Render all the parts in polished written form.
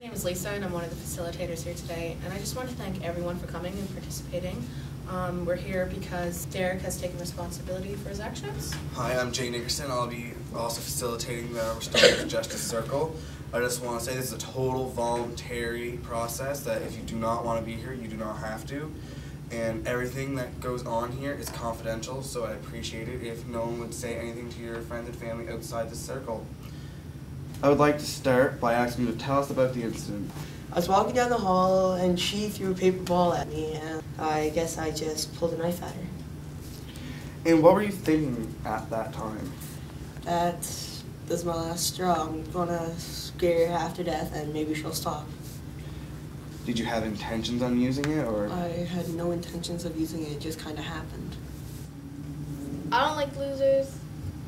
My name is Lisa and I'm one of the facilitators here today, and I just want to thank everyone for coming and participating. We're here because Derek has taken responsibility for his actions. Hi, I'm Jay Nickerson. I'll be also facilitating the Restorative Justice Circle. I just want to say this is a total voluntary process, that if you do not want to be here, you do not have to. And everything that goes on here is confidential, so I appreciate it if no one would say anything to your friends and family outside the circle. I would like to start by asking you to tell us about the incident. I was walking down the hall and she threw a paper ball at me, and I guess I just pulled a knife at her. And what were you thinking at that time? This is my last straw. I'm gonna scare her half to death and maybe she'll stop. Did you have intentions on using it, or? I had no intentions of using it, it just kind of happened. I don't like losers,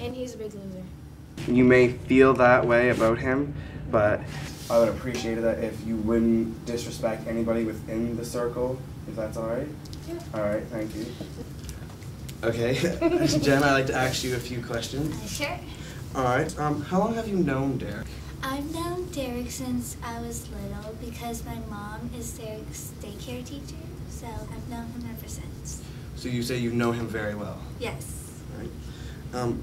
and he's a big loser. You may feel that way about him, but I would appreciate it if you wouldn't disrespect anybody within the circle, if that's all right? Yeah. All right, thank you. Okay, Jen, I'd like to ask you a few questions. Sure. All right, how long have you known Derek? I've known Derek since I was little because my mom is Derek's daycare teacher, so I've known him ever since. So you say you know him very well? Yes. All right.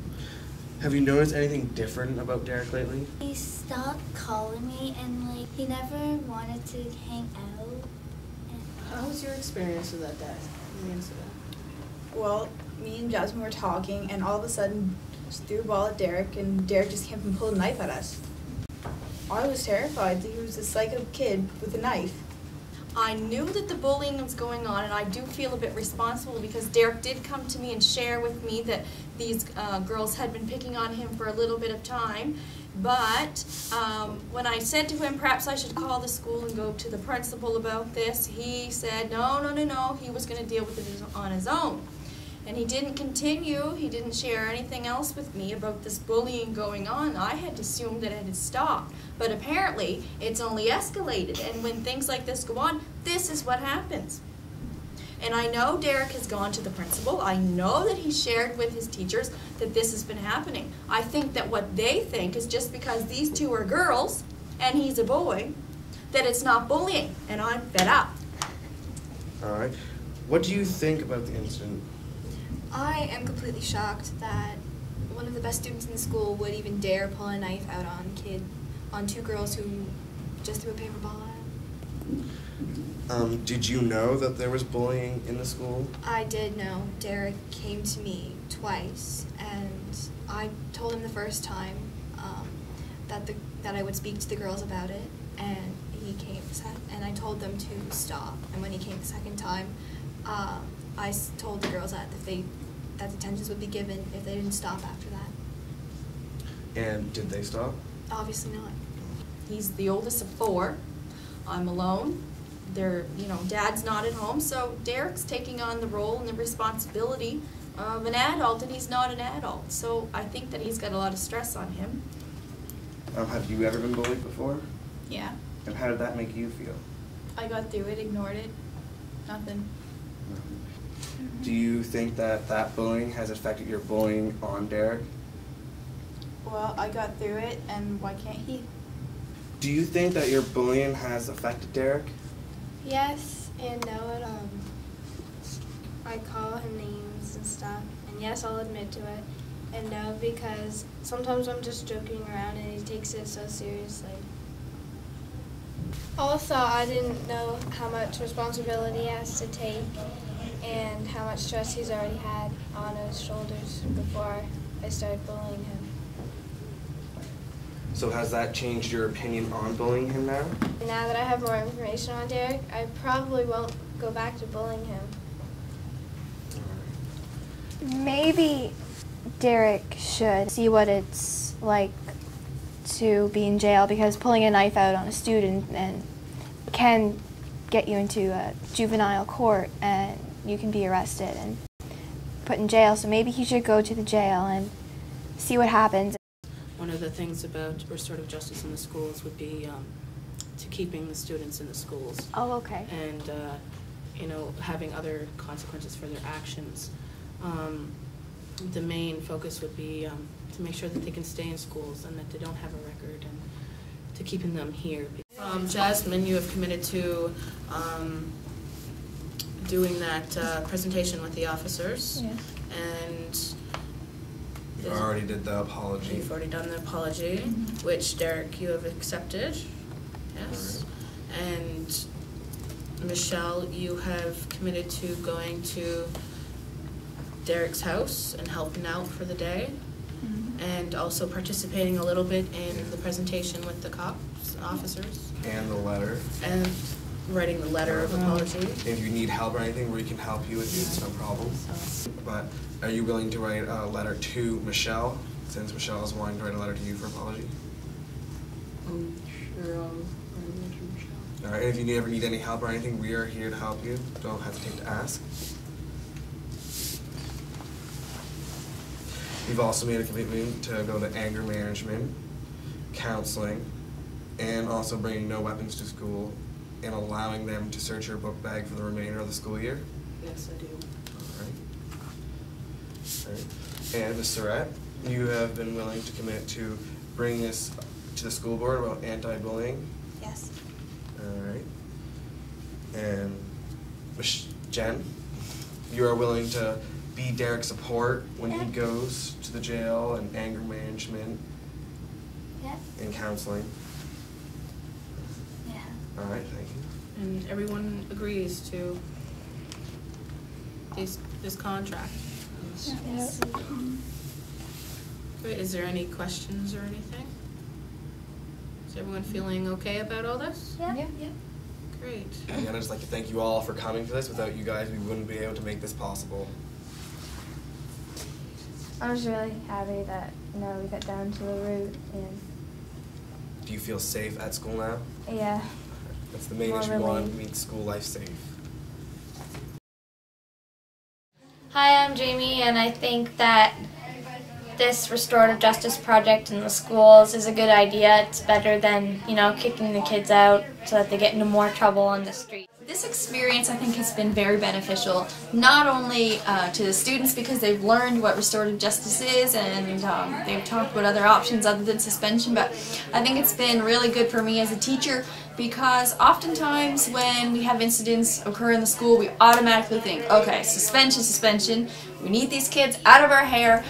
Have you noticed anything different about Derek lately? He stopped calling me and he never wanted to hang out. How was your experience with that day, the incident? Well, me and Jasmine were talking, and all of a sudden, just threw a ball at Derek, and Derek just came up and pulled a knife at us. I was terrified that he was a psycho kid with a knife. I knew that the bullying was going on, and I do feel a bit responsible because Derek did come to me and share with me that these girls had been picking on him for a little bit of time. But when I said to him perhaps I should call the school and go to the principal about this, he said no, he was going to deal with it on his own. And he didn't continue, he didn't share anything else with me about this bullying going on. I had assumed that it had stopped. But apparently, it's only escalated. And when things like this go on, this is what happens. And I know Derek has gone to the principal. I know that he shared with his teachers that this has been happening. I think that what they think is just because these two are girls and he's a boy, that it's not bullying. And I'm fed up. All right. What do you think about the incident? I am completely shocked that one of the best students in the school would even dare pull a knife out on two girls who just threw a paper ball at. Did you know that there was bullying in the school? I did know. Derek came to me twice, and I told him the first time that I would speak to the girls about it, and he came, and I told them to stop. And when he came the second time, I told the girls that detentions would be given if they didn't stop after that. And did they stop? Obviously not. He's the oldest of four. I'm alone. Dad's not at home, so Derek's taking on the role and the responsibility of an adult, and he's not an adult. So I think that he's got a lot of stress on him. Have you ever been bullied before? Yeah. And how did that make you feel? I got through it, ignored it, nothing. Do you think that bullying has affected your bullying on Derek? Well, I got through it, and why can't he? Do you think that your bullying has affected Derek? Yes and no. I call him names and stuff, and yes, I'll admit to it. And no, because sometimes I'm just joking around and he takes it so seriously. Also, I didn't know how much responsibility he has to take and how much stress he's already had on his shoulders before I started bullying him. So has that changed your opinion on bullying him now? Now that I have more information on Derek, I probably won't go back to bullying him. Maybe Derek should see what it's like to be in jail, because pulling a knife out on a student and can get you into a juvenile court and you can be arrested and put in jail. So maybe he should go to the jail and see what happens. One of the things about restorative justice in the schools would be to keeping the students in the schools. Oh, okay. And, having other consequences for their actions. The main focus would be to make sure that they can stay in schools and that they don't have a record, and to keeping them here. Jasmine, you have committed to doing that presentation with the officers. Yes. And You already did the apology. you've already done the apology, which Derek, you have accepted. Yes. And Michelle, you have committed to going to Derek's house and helping out for the day, and also participating a little bit in the presentation with the cops, officers, And the letter. and writing the letter of apology. If you need help or anything, we can help you with you, it's no problem. But are you willing to write a letter to Michelle, since Michelle is wanting to write a letter to you for apology? Sure, I'll write a letter to Michelle. All right, if you ever need any help or anything, we are here to help you. Don't hesitate to ask. You've also made a commitment to go to anger management, counseling, and also bringing no weapons to school and allowing them to search your book bag for the remainder of the school year. Yes, I do. All right. And Ms. Surratt, you have been willing to commit to bring this to the school board about anti-bullying. Yes. All right. And Jen, you are willing to be Derek's support when he goes to the jail and anger management Yeah. and counseling. Yeah. All right, thank you. And everyone agrees to this contract. Yes. Great. Is there any questions or anything? Is everyone feeling okay about all this? Yeah. Great. And I'd just like to thank you all for coming to this. Without you guys, we wouldn't be able to make this possible. I was really happy that we got down to the root, and Do you feel safe at school now? yeah. That's the main More issue. We want to relieved. make school life safe. Hi, I'm Jamie, and I think that this restorative justice project in the schools is a good idea. It's better than, kicking the kids out so that they get into more trouble on the street. This experience, I think, has been very beneficial, not only to the students because they've learned what restorative justice is and they've talked about other options other than suspension, but I think it's been really good for me as a teacher because oftentimes when we have incidents occur in the school, we automatically think, okay, suspension, we need these kids out of our hair,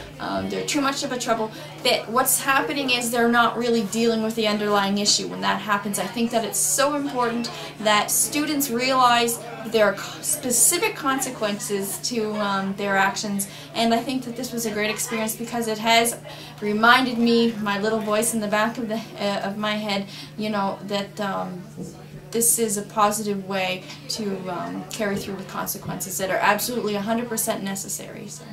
they're too much of a trouble. But what's happening is they're not really dealing with the underlying issue. When that happens, I think that it's so important that students realize that there are specific consequences to their actions, and I think that this was a great experience because it has reminded me, my little voice in the back of my head, that this is a positive way to carry through with consequences that are absolutely 100% necessary. So.